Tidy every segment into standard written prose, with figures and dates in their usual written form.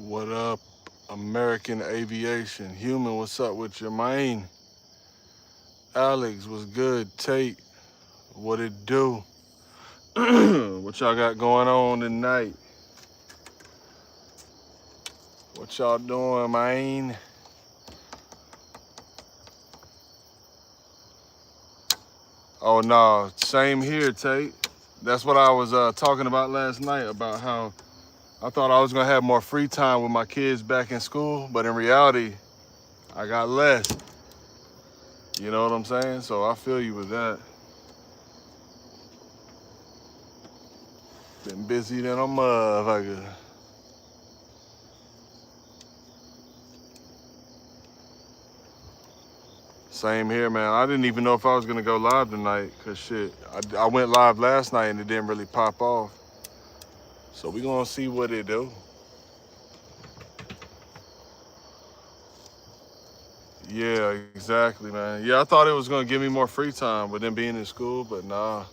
What up, American Aviation? Human, what's up with your man? Alex, what's good? Tate, what it do? What y'all got going on tonight? What y'all doing, man? Oh, no, same here, Tate. That's what I was talking about last night, about how I thought I was going to have more free time with my kids back in school, but in reality, I got less. You know what I'm saying? So I feel you with that. Been busy than a motherfucker. Same here, man. I didn't even know if I was gonna go live tonight, cause shit, I went live last night and it didn't really pop off. So we gonna see what it do. Yeah, exactly, man. Yeah, I thought it was gonna give me more free time with them being in school, but nah,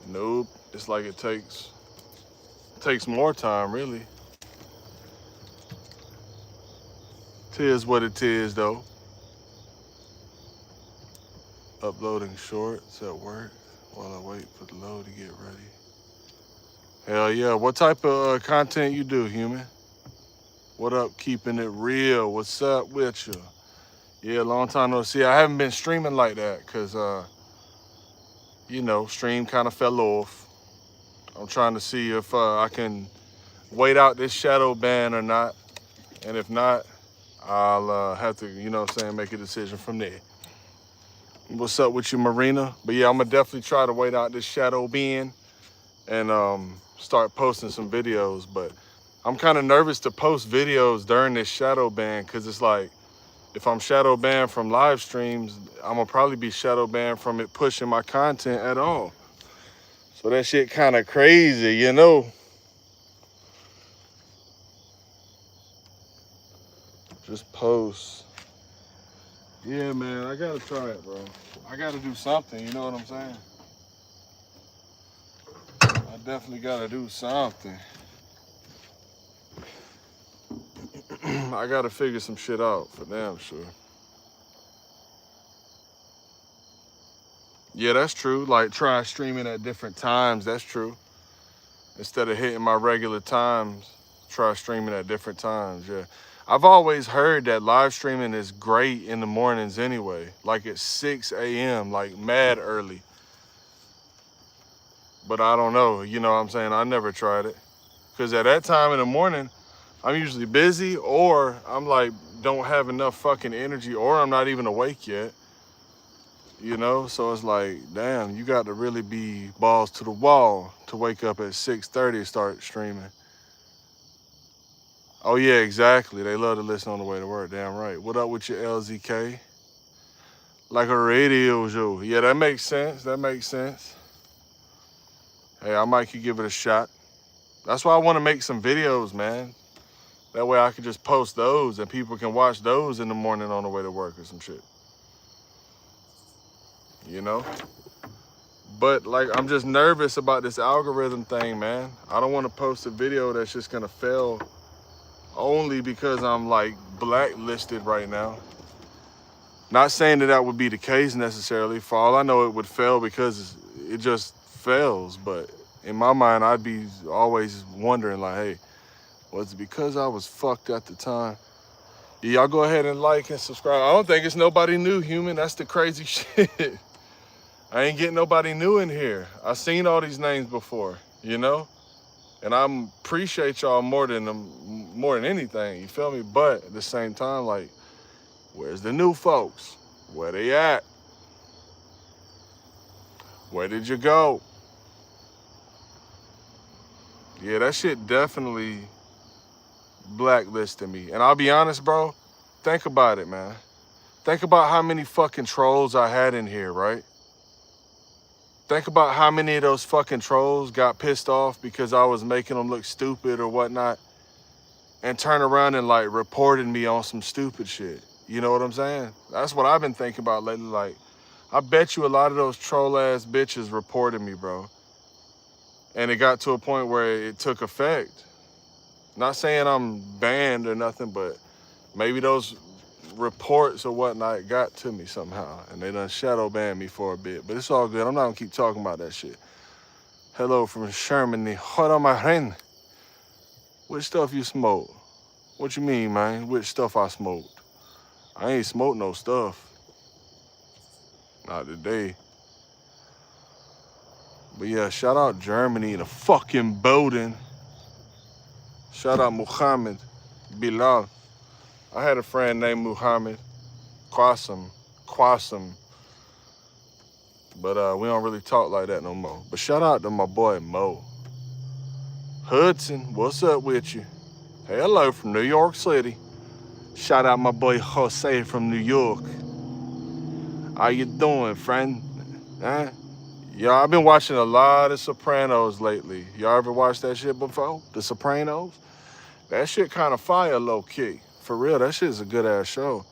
nope. It's like it takes more time, really. Tis what it is, though. Uploading shorts at work while I wait for the load to get ready. Hell yeah. What type of content you do, human? What up, keeping it real? What's up with you? Yeah, long time no see. I haven't been streaming like that because, stream kind of fell off. I'm trying to see if I can wait out this shadow ban or not. And if not, I'll have to, make a decision from there. What's up with you, Marina? But yeah, I'm going to definitely try to wait out this shadow ban and start posting some videos. But I'm kind of nervous to post videos during this shadow ban because it's like, if I'm shadow banned from live streams, I'm gonna probably be shadow banned from it pushing my content at all. So that shit kind of crazy, you know? Just post. Yeah, man, I gotta try it, bro. I gotta do something, you know what I'm saying? I definitely gotta do something. I gotta figure some shit out for damn sure. Yeah, that's true. Like, try streaming at different times, that's true. Instead of hitting my regular times, try streaming at different times, yeah. I've always heard that live streaming is great in the mornings anyway, like at 6 a.m., like mad early. But I don't know, you know what I'm saying? I never tried it. Because at that time in the morning, I'm usually busy or I'm like, don't have enough fucking energy or I'm not even awake yet. You know, so it's like, damn, you got to really be balls to the wall to wake up at 6:30 and start streaming. Oh yeah, exactly. They love to listen on the way to work. Damn right. What up with your LZK? Like a radio show. Yeah, that makes sense. That makes sense. Hey, I might could give it a shot. That's why I want to make some videos, man. That way I can just post those and people can watch those in the morning on the way to work or some shit. You know? But like, I'm just nervous about this algorithm thing, man. I don't want to post a video that's just gonna fail only because I'm like blacklisted right now. Not saying that that would be the case necessarily. For all I know, it would fail because it just fails. But in my mind, I'd be always wondering like, hey, was it because I was fucked at the time? Yeah, y'all go ahead and like and subscribe. I don't think it's nobody new, human. That's the crazy shit. I ain't getting nobody new in here. I seen all these names before, you know? And I appreciate y'all more than anything, you feel me? But at the same time, like, where's the new folks? Where they at? Where did you go? Yeah, that shit definitely blacklisted me. And I'll be honest, bro, think about it, man. Think about how many fucking trolls I had in here, right? Think about how many of those fucking trolls got pissed off because I was making them look stupid or whatnot and turn around and like reported me on some stupid shit. You know what I'm saying? That's what I've been thinking about lately. Like, I bet you a lot of those troll ass bitches reported me, bro. And it got to a point where it took effect. Not saying I'm banned or nothing, but maybe those reports or whatnot got to me somehow, and they done shadow banned me for a bit. But it's all good. I'm not gonna keep talking about that shit. Hello from Sherman. Hold on, my friend. Which stuff you smoke? What you mean, man? Which stuff I smoked? I ain't smoked no stuff. Not today. But yeah, shout out Germany in a fucking building. Shout out Muhammad Bilal. I had a friend named Muhammad Qasim. But we don't really talk like that no more. But shout out to my boy Mo. Hudson, what's up with you? Hey, hello from New York City. Shout out my boy Jose from New York. How you doing, friend? Huh? Y'all, I've been watching a lot of Sopranos lately. Y'all ever watched that shit before? The Sopranos? That shit kind of fire low-key. For real, that shit's a good-ass show.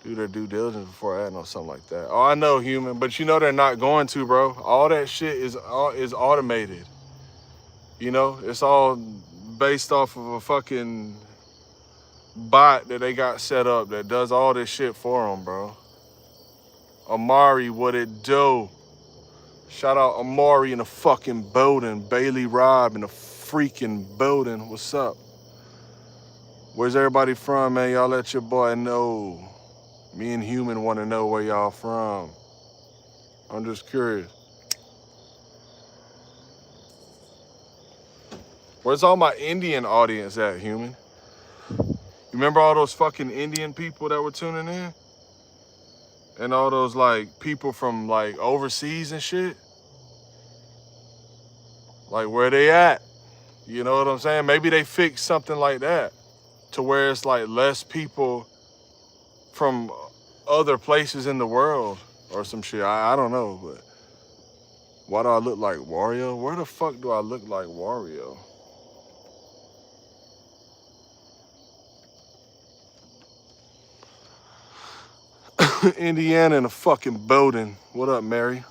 Do their due diligence before adding on something like that. Oh, I know, human, but you know they're not going to, bro. All that shit is automated. You know, it's all based off of a fucking bot that they got set up that does all this shit for them, bro. Amari, what it do? Shout out Amari in the fucking building. Bailey Robb in the freaking building. What's up? Where's everybody from, man? Y'all let your boy know. Me and Human want to know where y'all from. I'm just curious. Where's all my Indian audience at, Human? You remember all those fucking Indian people that were tuning in? And all those, like, people from, like, overseas and shit? Like, where they at? You know what I'm saying? Maybe they fixed something like that to where it's, like, less people from other places in the world or some shit. I don't know, but why do I look like Wario? Where the fuck do I look like Wario? Indiana in a fucking building. What up, Mary?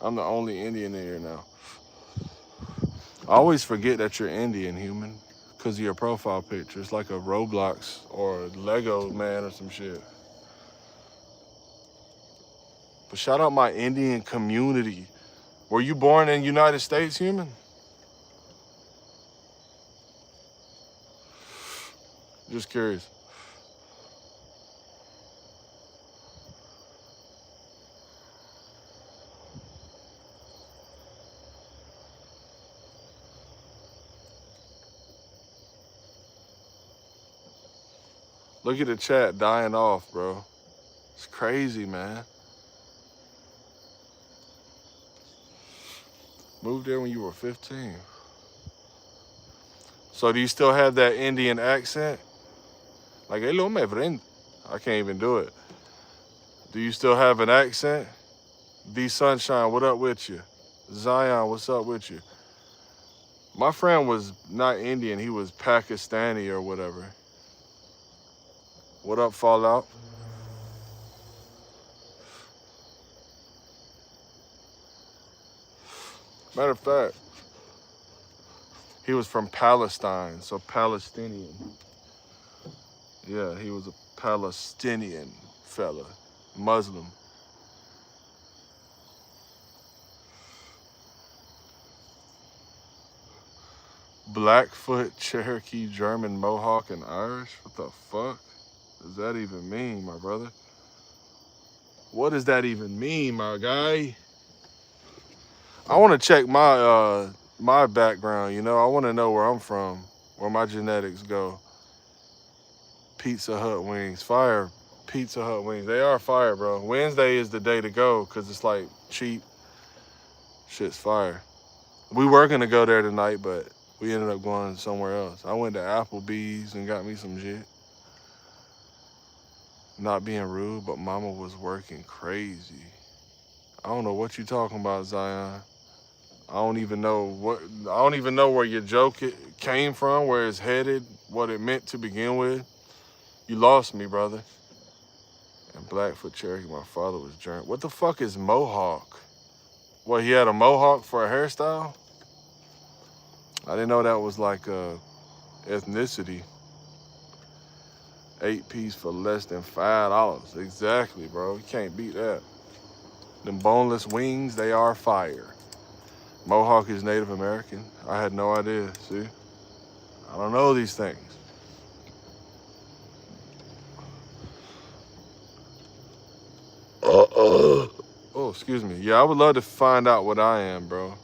I'm the only Indian in here now. I always forget that you're Indian, Human, because of your profile picture. It's like a Roblox or a Lego man or some shit. But shout out my Indian community. Were you born in the United States, Human? Just curious. Look at the chat dying off, bro. It's crazy, man. Moved there when you were 15. So do you still have that Indian accent? Like, hello, my friend. I can't even do it. Do you still have an accent? D Sunshine, what up with you? Zion, what's up with you? My friend was not Indian, he was Pakistani or whatever. What up, Fallout? Matter of fact, he was from Palestine, so Palestinian. Yeah, he was a Palestinian fella, Muslim. Blackfoot, Cherokee, German, Mohawk, and Irish? What the fuck does that even mean, my brother? What does that even mean, my guy? I want to check my background, you know? I want to know where I'm from, where my genetics go. Pizza Hut wings, fire. Pizza Hut wings, they are fire, bro. Wednesday is the day to go because it's like cheap. Shit's fire. We were gonna go there tonight, but we ended up going somewhere else. I went to Applebee's and got me some shit. Not being rude, but mama was working crazy. I don't know what you talking about, Zion. I don't even know where your joke came from, where it's headed, what it meant to begin with. You lost me, brother. And Blackfoot Cherokee, my father was German. What the fuck is Mohawk? What, he had a Mohawk for a hairstyle? I didn't know that was like a ethnicity. 8-piece for less than $5. Exactly, bro. You can't beat that. Them boneless wings, they are fire. Mohawk is Native American. I had no idea. See? I don't know these things. Oh, excuse me. Yeah, I would love to find out what I am, bro.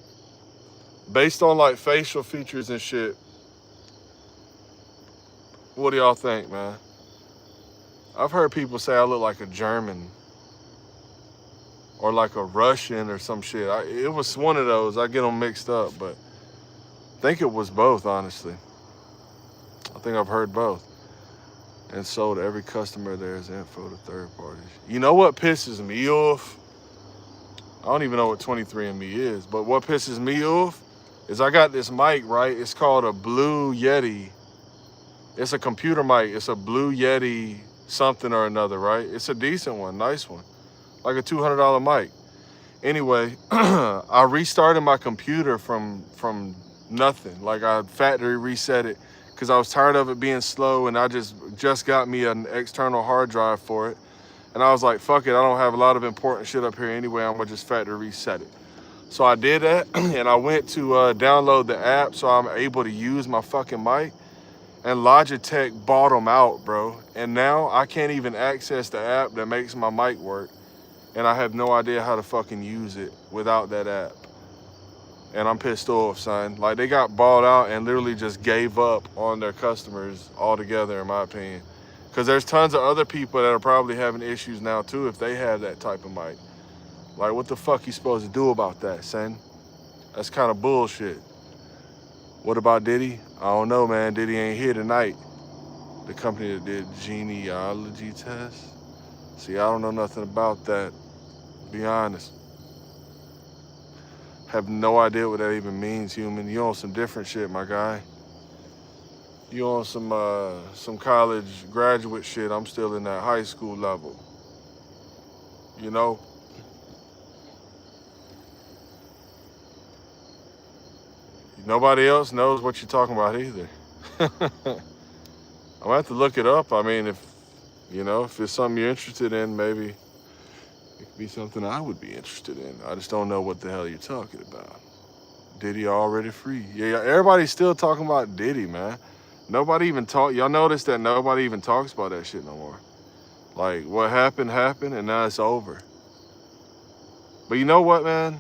Based on like facial features and shit, what do y'all think, man? I've heard people say I look like a German or like a Russian or some shit. It was one of those. I get them mixed up, but I think it was both, honestly. I think I've heard both. And sold every customer there's info to third parties. You know what pisses me off? I don't even know what 23andMe is, but what pisses me off is I got this mic, right? It's called a Blue Yeti. It's a computer mic. It's a Blue Yeti something or another, right? It's a decent one, nice one. Like a $200 mic. Anyway, I restarted my computer from nothing. Like I factory reset it because I was tired of it being slow, and I just got me an external hard drive for it. And I was like, fuck it, I don't have a lot of important shit up here anyway. I'm gonna just factory reset it. So I did that, and I went to download the app so I'm able to use my fucking mic. And Logitech bought them out, bro. And now I can't even access the app that makes my mic work. And I have no idea how to fucking use it without that app. And I'm pissed off, son. Like, they got bought out and literally just gave up on their customers altogether, in my opinion. Because there's tons of other people that are probably having issues now, too, if they have that type of mic. Like, what the fuck you supposed to do about that, son? That's kind of bullshit. What about Diddy? I don't know, man. Diddy ain't here tonight. The company that did genealogy tests. See, I don't know nothing about that, to be honest. Have no idea what that even means, human. You on some different shit, my guy. You on some college graduate shit. I'm still in that high school level. You know? Nobody else knows what you're talking about either. I'm gonna have to look it up. I mean, if it's something you're interested in, maybe it could be something I would be interested in. I just don't know what the hell you're talking about. Diddy already free. Yeah, everybody's still talking about Diddy, man. Nobody even y'all notice that nobody even talks about that shit no more. Like, what happened, and now it's over. But you know what, man?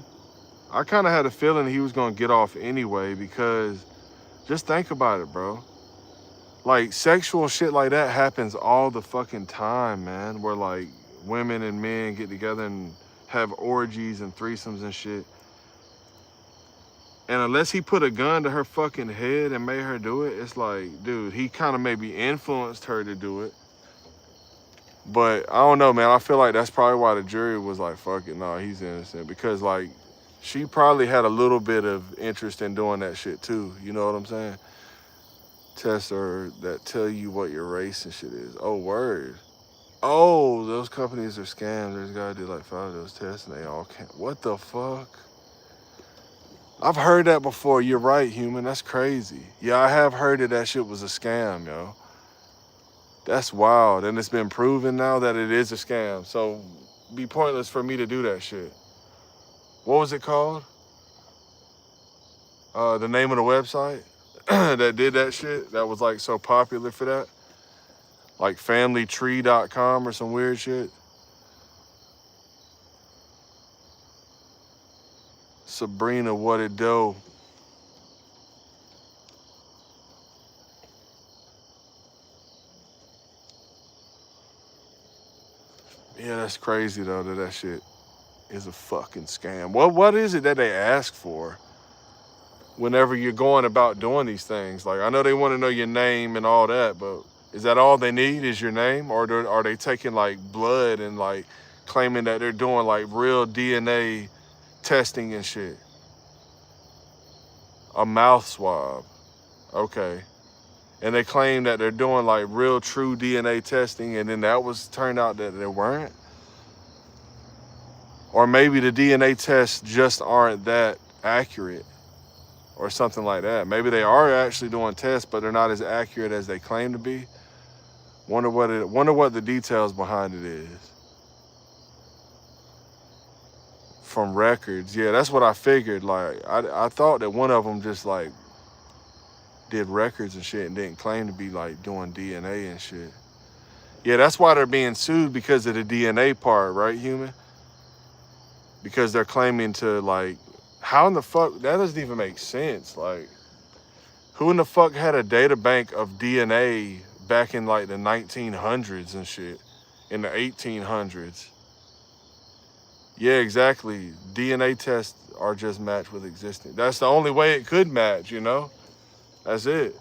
I kind of had a feeling he was gonna get off anyway, because just think about it, bro. Like, sexual shit like that happens all the fucking time, man. Where, like, women and men get together and have orgies and threesomes and shit. And unless he put a gun to her fucking head and made her do it, it's like, dude, he kind of maybe influenced her to do it. But I don't know, man. I feel like that's probably why the jury was like, fuck it, no, he's innocent. Because, like, she probably had a little bit of interest in doing that shit, too. You know what I'm saying? Tests are that tell you what your race and shit is. Oh, word. Oh, those companies are scams. There's a guy who did like 5 of those tests and they all can't. What the fuck? I've heard that before. You're right, human. That's crazy. Yeah, I have heard that shit was a scam, yo. That's wild. And it's been proven now that it is a scam. So it'd be pointless for me to do that shit. What was it called? The name of the website that did that shit, that was like so popular for that? Like familytree.com or some weird shit. Sabrina, what it do? Yeah, that's crazy though, that shit is a fucking scam. What is it that they ask for whenever you're going about doing these things? Like, I know they want to know your name and all that, but is that all they need is your name? Or are they taking like blood and like claiming that they're doing like real DNA testing and shit? A mouth swab. Okay. And they claim that they're doing like real true DNA testing, and then that was turned out that they weren't. Or maybe the DNA tests just aren't that accurate. or something like that. Maybe they are actually doing tests, but they're not as accurate as they claim to be. Wonder what the details behind it is. From records, yeah, that's what I figured. Like, I thought that one of them just like did records and shit and didn't claim to be like doing DNA and shit. Yeah, that's why they're being sued, because of the DNA part, right, human? Because they're claiming to, like, how in the fuck, that doesn't even make sense. Like, who in the fuck had a data bank of DNA back in like the 1900s and shit, in the 1800s? Yeah, exactly. DNA tests are just matched with existing. That's the only way it could match, you know? That's it.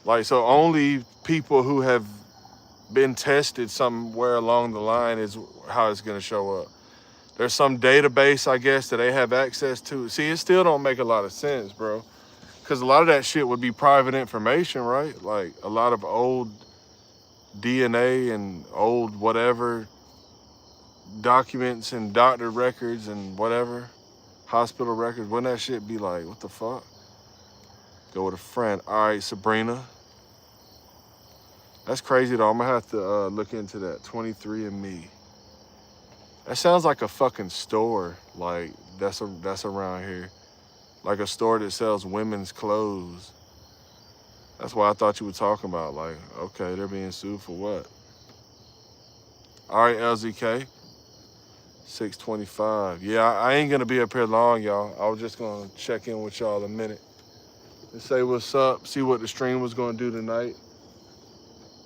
Like, so only people who have been tested somewhere along the line is how it's gonna show up. There's some database, I guess, that they have access to. See, it still don't make a lot of sense, bro. Because a lot of that shit would be private information, right? Like, a lot of old DNA and old whatever documents and doctor records and whatever, hospital records. Wouldn't that shit be like, what the fuck? Go with a friend. All right, Sabrina. That's crazy, though. I'm going to have to look into that. 23andMe. That sounds like a fucking store. Like, that's around here. Like a store that sells women's clothes. That's what I thought you were talking about. Like, okay, they're being sued for what? All right, LZK. 625. Yeah, I ain't going to be up here long, y'all. I was just going to check in with y'all a minute and say what's up, see what the stream was going to do tonight.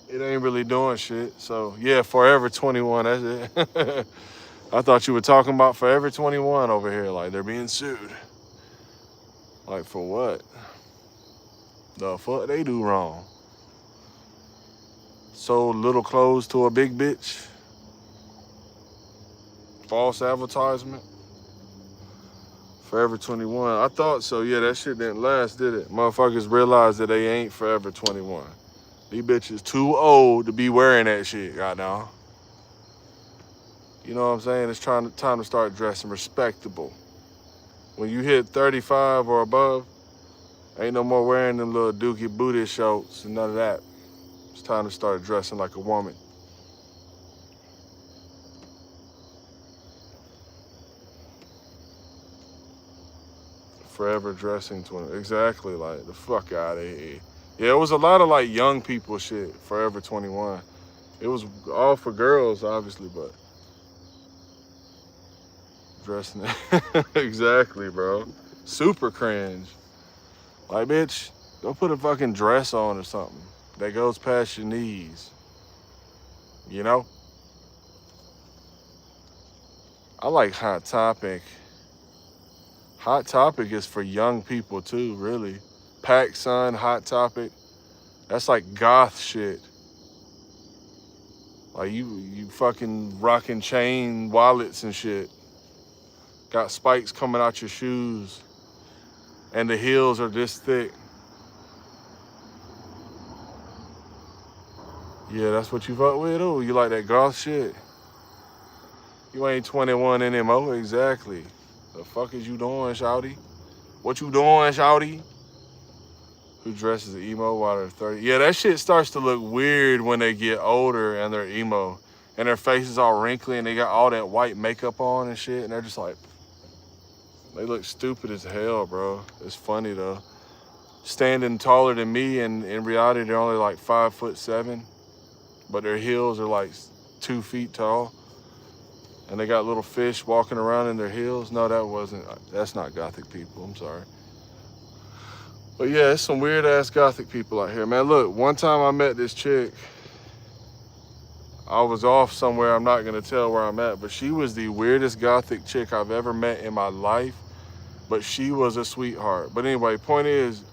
It ain't really doing shit. So, yeah, Forever 21, that's it. I thought you were talking about Forever 21 over here. Like, they're being sued. Like, for what? The fuck they do wrong? Sold little clothes to a big bitch? False advertisement? Forever 21. I thought so. Yeah, that shit didn't last, did it? Motherfuckers realized that they ain't Forever 21. These bitches too old to be wearing that shit right now. You know what I'm saying? It's time to start dressing respectable. When you hit 35 or above, ain't no more wearing them little dookie booty shorts and none of that. It's time to start dressing like a woman. Forever dressing 20. Exactly, like, the fuck out of here. Yeah, it was a lot of, like, young people shit, Forever 21. It was all for girls, obviously, but dressing it. Exactly, bro. Super cringe. Like, bitch, go put a fucking dress on or something that goes past your knees. You know? I like Hot Topic. Hot Topic is for young people too, really. PacSun, Hot Topic. That's like goth shit. Like you fucking rocking chain wallets and shit. Got spikes coming out your shoes. And the heels are this thick. Yeah, that's what you fuck with, oh? You like that goth shit? You ain't 21 anymore, exactly. The fuck is you doing, shawty? What you doing, shawty? Who dresses emo while they're 30? Yeah, that shit starts to look weird when they get older and they're emo. And their face is all wrinkly and they got all that white makeup on and shit. And they're just like, they look stupid as hell, bro. It's funny, though. Standing taller than me, and in reality, they're only like 5'7". But their heels are like 2 feet tall. And they got little fish walking around in their heels. No, that's not gothic people, I'm sorry. But yeah, it's some weird ass gothic people out here, man. Look, one time I met this chick. I was off somewhere, I'm not gonna tell where I'm at, but she was the weirdest gothic chick I've ever met in my life. But she was a sweetheart. But anyway, point is,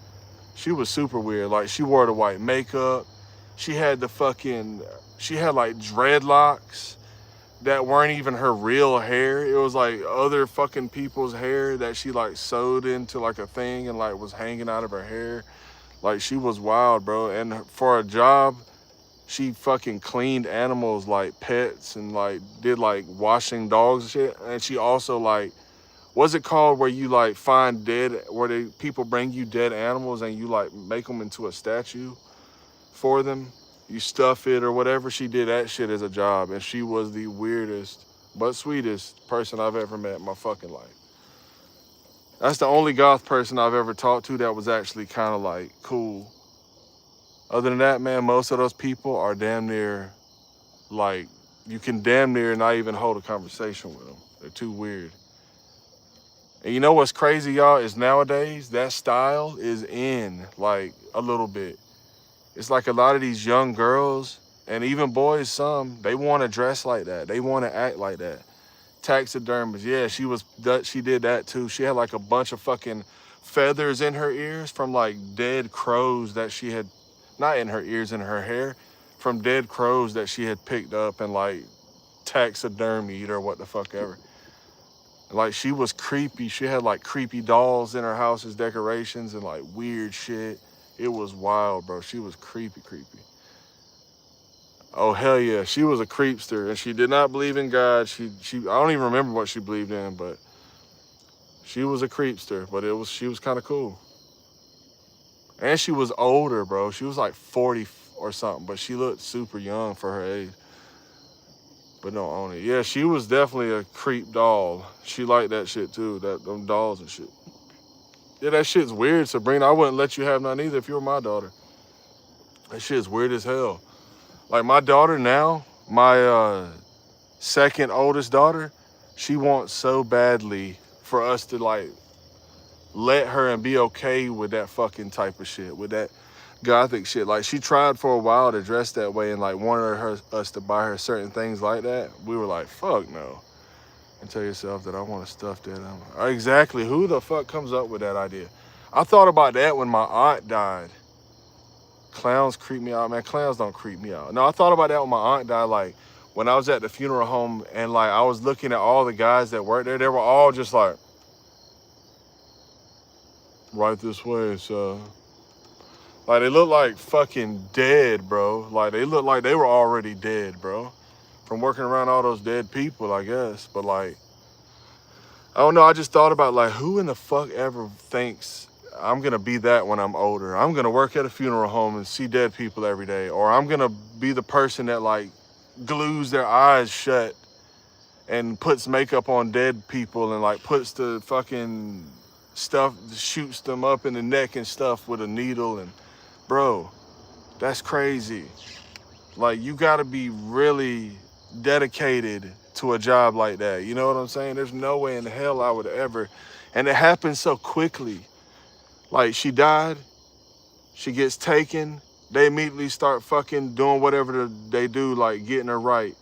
she was super weird. Like, she wore the white makeup. She had like dreadlocks that weren't even her real hair. It was like other fucking people's hair that she like sewed into like a thing and like was hanging out of her hair. Like, she was wild, bro. And for a job, she fucking cleaned animals like pets and like did like washing dogs and shit. And she also like what's it called where you like find people bring you dead animals and you like make them into a statue for them? You stuff it or whatever. She did that shit as a job, and she was the weirdest but sweetest person I've ever met in my fucking life. That's the only goth person I've ever talked to that was actually kind of like cool. Other than that, man, most of those people are damn near like, you can damn near not even hold a conversation with them. They're too weird. And you know what's crazy, y'all, is nowadays that style is in like a little bit. It's like a lot of these young girls and even boys, some, they want to dress like that. They want to act like that. Taxidermist, yeah, she did that too. She had like a bunch of fucking feathers in her ears from like dead crows that she had, not in her ears, in her hair, from dead crows that she had picked up and like taxidermied or what the fuck ever. Like, she was creepy. She had like creepy dolls in her house as decorations and like weird shit. It was wild, bro. She was creepy. Oh, hell yeah. She was a creepster, and she did not believe in God. I don't even remember what she believed in, but she was a creepster, but she was kind of cool. And she was older, bro. She was like 40 or something, but she looked super young for her age. But don't own it. Yeah, she was definitely a creep doll. She liked that shit too, them dolls and shit. Yeah, that shit's weird, Sabrina. I wouldn't let you have none either if you were my daughter. That shit's weird as hell. Like, my daughter now, my second oldest daughter, she wants so badly for us to like let her and be okay with that fucking type of shit, with that gothic shit. Like, she tried for a while to dress that way and like wanted us to buy her certain things like that. We were like, fuck no. And tell yourself that I want to stuff that animal. Exactly. Who the fuck comes up with that idea? I thought about that when my aunt died. Clowns creep me out, man. Clowns don't creep me out. No, I thought about that when my aunt died, like when I was at the funeral home and like I was looking at all the guys that worked there. They were all just like, right this way, so. Like, they look like fucking dead, bro. Like, they look like they were already dead, bro. From working around all those dead people, I guess. But like, I don't know, I just thought about like, who in the fuck ever thinks I'm gonna be that when I'm older? I'm gonna work at a funeral home and see dead people every day. Or I'm gonna be the person that like glues their eyes shut and puts makeup on dead people and like puts the fucking stuff, shoots them up in the neck and stuff with a needle. And bro, that's crazy. Like, you gotta be really dedicated to a job like that. You know what I'm saying? There's no way in hell I would ever. And it happened so quickly. Like, she died, she gets taken, they immediately start fucking doing whatever they do, like getting her right.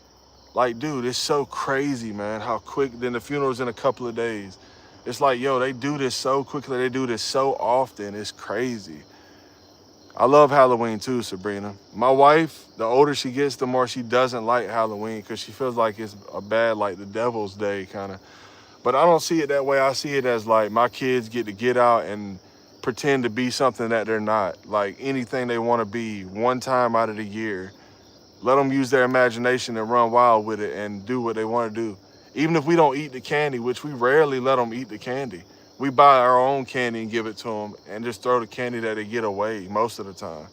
Like, dude, it's so crazy, man, how quick. Then the funeral's in a couple of days. It's like, yo, they do this so quickly, they do this so often, it's crazy. I love Halloween too, Sabrina. My wife, the older she gets, the more she doesn't like Halloween because she feels like it's a bad, like the devil's day kind of. But I don't see it that way. I see it as like my kids get to get out and pretend to be something that they're not. Like, anything they want to be one time out of the year. Let them use their imagination and run wild with it and do what they want to do. Even if we don't eat the candy, which we rarely let them eat the candy. We buy our own candy and give it to them and just throw the candy that they get away most of the time.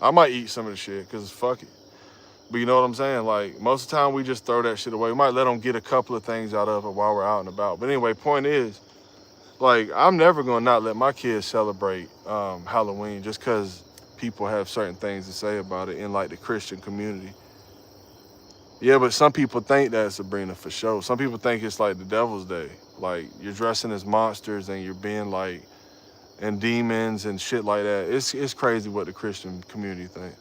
I might eat some of the shit because fuck it. But you know what I'm saying? Like, most of the time we just throw that shit away. We might let them get a couple of things out of it while we're out and about. But anyway, point is, like, I'm never going to not let my kids celebrate Halloween just because people have certain things to say about it in like the Christian community. Yeah, but some people think that, Sabrina, for sure. Some people think it's like the devil's day. Like, you're dressing as monsters and you're being like, and demons and shit like that. It's crazy what the Christian community think.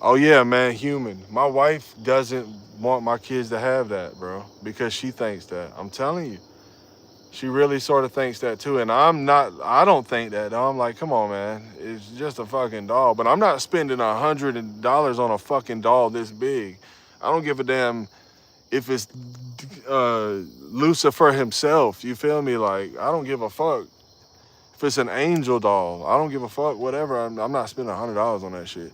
Oh yeah, man, human. My wife doesn't want my kids to have that, bro, because she thinks that. I'm telling you. She really sort of thinks that too. And I don't think that. I'm like, come on, man. It's just a fucking doll. But I'm not spending $100 on a fucking doll this big. I don't give a damn if it's Lucifer himself. You feel me? Like, I don't give a fuck. If it's an angel doll, I don't give a fuck, whatever. I'm not spending $100 on that shit.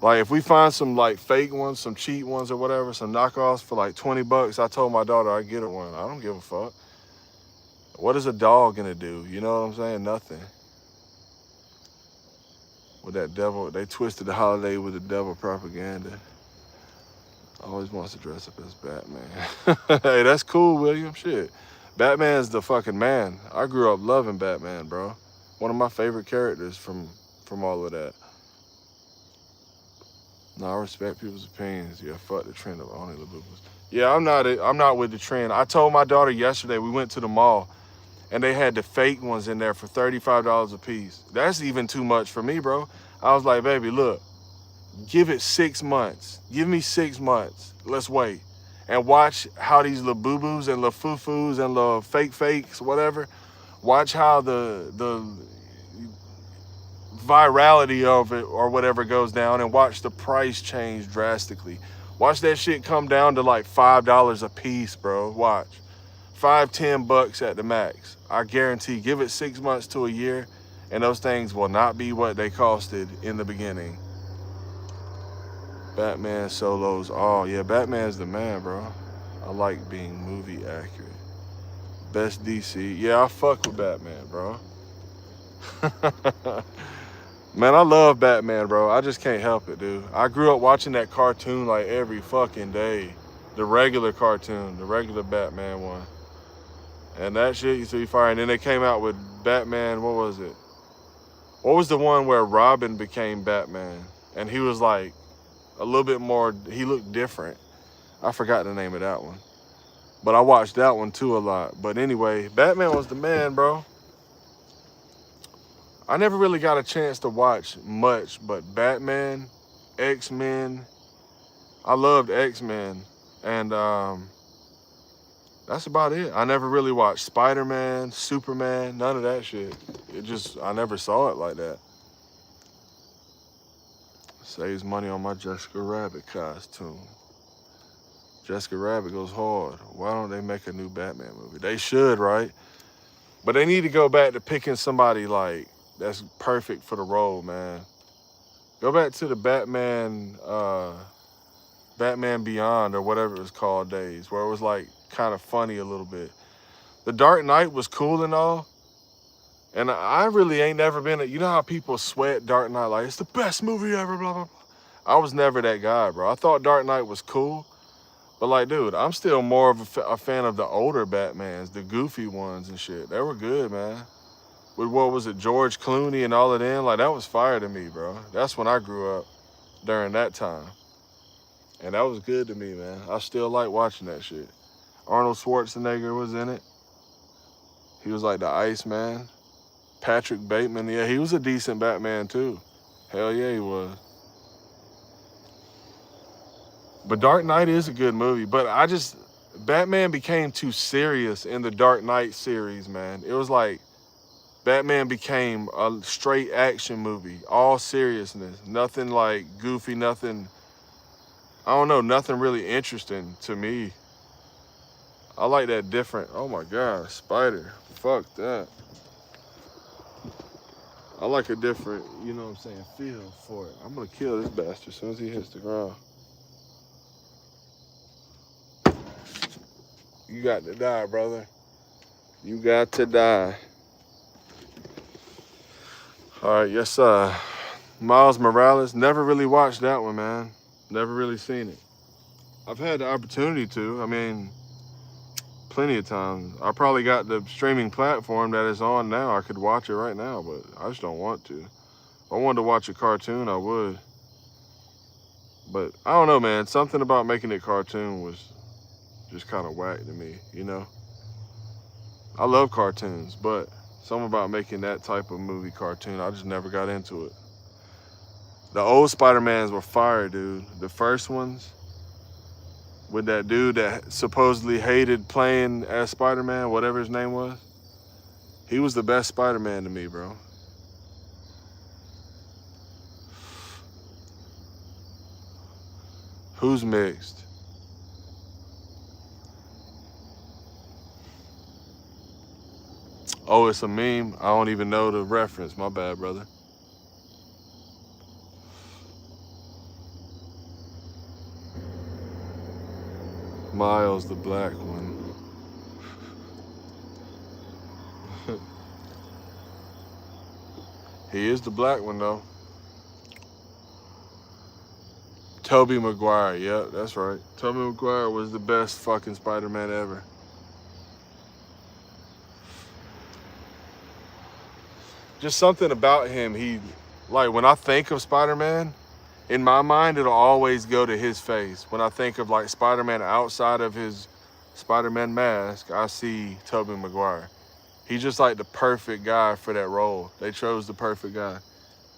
Like if we find some like fake ones, some cheap ones or whatever, some knockoffs for like 20 bucks, I told my daughter I'd get her one. I don't give a fuck. What is a dog gonna do? You know what I'm saying? Nothing. With that devil, they twisted the holiday with the devil propaganda. Always wants to dress up as Batman. Hey, that's cool, William. Shit. Batman's the fucking man. I grew up loving Batman, bro. One of my favorite characters from all of that. No, I respect people's opinions. Yeah, fuck the trend of owning Labubas. Yeah, I'm not with the trend. I told my daughter yesterday, we went to the mall and they had the fake ones in there for $35 a piece. That's even too much for me, bro. I was like, baby, look, give it 6 months. Give me 6 months. Let's wait. And watch how these Labubus and Lafufus and the fake fakes, whatever, watch how the virality of it or whatever goes down, and watch the price change drastically. Watch that shit come down to like $5 a piece, bro. Watch. 5-10 bucks at the max. I guarantee, give it 6 months to a year and those things will not be what they costed in the beginning. Batman solos. Oh yeah, Batman's the man, bro. I like being movie accurate. Best DC. Yeah, I fuck with Batman, bro. Man, I love Batman, bro. I just can't help it, dude. I grew up watching that cartoon like every fucking day. The regular cartoon, the regular Batman one. And that shit used to be fire. And then they came out with Batman, what was it? What was the one where Robin became Batman? And he was like a little bit more, he looked different. I forgot the name of that one. But I watched that one too a lot. But anyway, Batman was the man, bro. I never really got a chance to watch much, but Batman, X-Men. I loved X-Men. And that's about it. I never really watched Spider-Man, Superman, none of that shit. I never saw it like that. Saves money on my Jessica Rabbit costume. Jessica Rabbit goes hard. Why don't they make a new Batman movie? They should, right? But they need to go back to picking somebody like that's perfect for the role, man. Go back to the Batman Beyond or whatever it was called days, where it was like kind of funny a little bit. The Dark Knight was cool and all, and I really ain't never been you know how people sweat Dark Knight like it's the best movie ever, blah, blah, blah. I was never that guy, bro. I thought Dark Knight was cool, but like, dude, I'm still more of a fan of the older Batmans, the goofy ones and shit. They were good, man. With what was it, George Clooney and all of them? Like, that was fire to me, bro. That's when I grew up during that time. And that was good to me, man. I still like watching that shit. Arnold Schwarzenegger was in it. He was like the Iceman. Patrick Bateman, yeah, he was a decent Batman too. Hell yeah, he was. But Dark Knight is a good movie. But Batman became too serious in the Dark Knight series, man. It was like Batman became a straight action movie, all seriousness. Nothing like goofy, nothing, I don't know, nothing really interesting to me. I like that different, oh my God, spider, fuck that. I like a different, you know what I'm saying, feel for it. I'm gonna kill this bastard as soon as he hits the ground. You got to die, brother. You got to die. All right, yes, Miles Morales. Never really watched that one, man. Never really seen it. I've had the opportunity to. I mean, plenty of times. I probably got the streaming platform that it's on now. I could watch it right now, but I just don't want to. If I wanted to watch a cartoon, I would. But I don't know, man. Something about making it cartoon was just kind of whack to me, you know? I love cartoons, but something about making that type of movie cartoon, I just never got into it. The old Spider-Mans were fire, dude. The first ones with that dude that supposedly hated playing as Spider-Man, whatever his name was. He was the best Spider-Man to me, bro. Who's mixed? Oh, it's a meme? I don't even know the reference. My bad, brother. Miles, the black one. He is the black one, though. Tobey Maguire, yep, that's right. Tobey Maguire was the best fucking Spider-Man ever. Just something about him, like, when I think of Spider-Man, in my mind, it'll always go to his face. When I think of, like, Spider-Man outside of his Spider-Man mask, I see Tobey Maguire. He's just, like, the perfect guy for that role. They chose the perfect guy.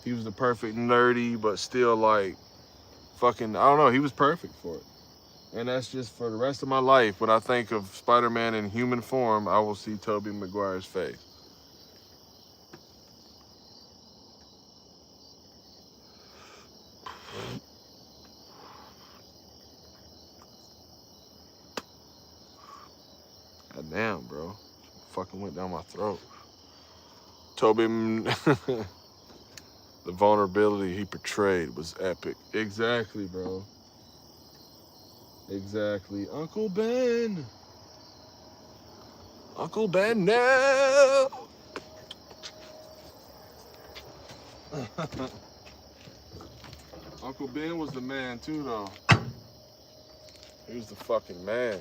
He was the perfect nerdy, but still, like, fucking, I don't know, he was perfect for it. And that's just for the rest of my life. When I think of Spider-Man in human form, I will see Tobey Maguire's face. God damn, bro. Fucking went down my throat. Tobey, the vulnerability he portrayed was epic. Exactly, bro. Exactly. Uncle Ben. Uncle Ben, no. Uncle Ben was the man too, though. He was the fucking man.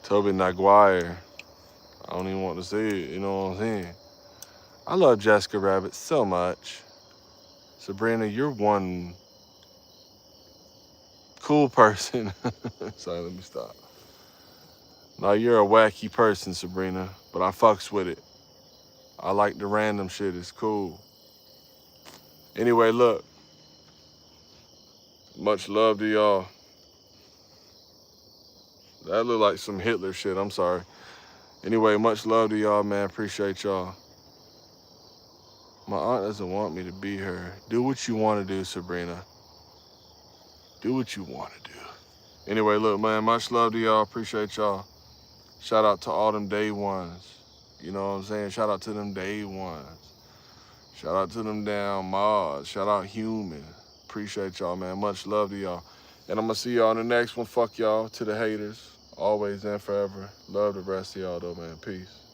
Tobey Maguire. I don't even want to say it, you know what I'm saying? I love Jessica Rabbit so much. Sabrina, you're one cool person. Sorry, let me stop. No, you're a wacky person, Sabrina, but I fucks with it. I like the random shit, it's cool. Anyway, look. Much love to y'all. That looked like some Hitler shit, I'm sorry. Anyway, much love to y'all, man. Appreciate y'all. My aunt doesn't want me to be her. Do what you want to do, Sabrina. Do what you want to do. Anyway, look, man, much love to y'all. Appreciate y'all. Shout out to all them day ones. You know what I'm saying? Shout out to them day ones. Shout out to them damn mods. Shout out human. Appreciate y'all, man. Much love to y'all. And I'm going to see y'all in the next one. Fuck y'all. To the haters. Always and forever. Love the rest of y'all, though, man. Peace.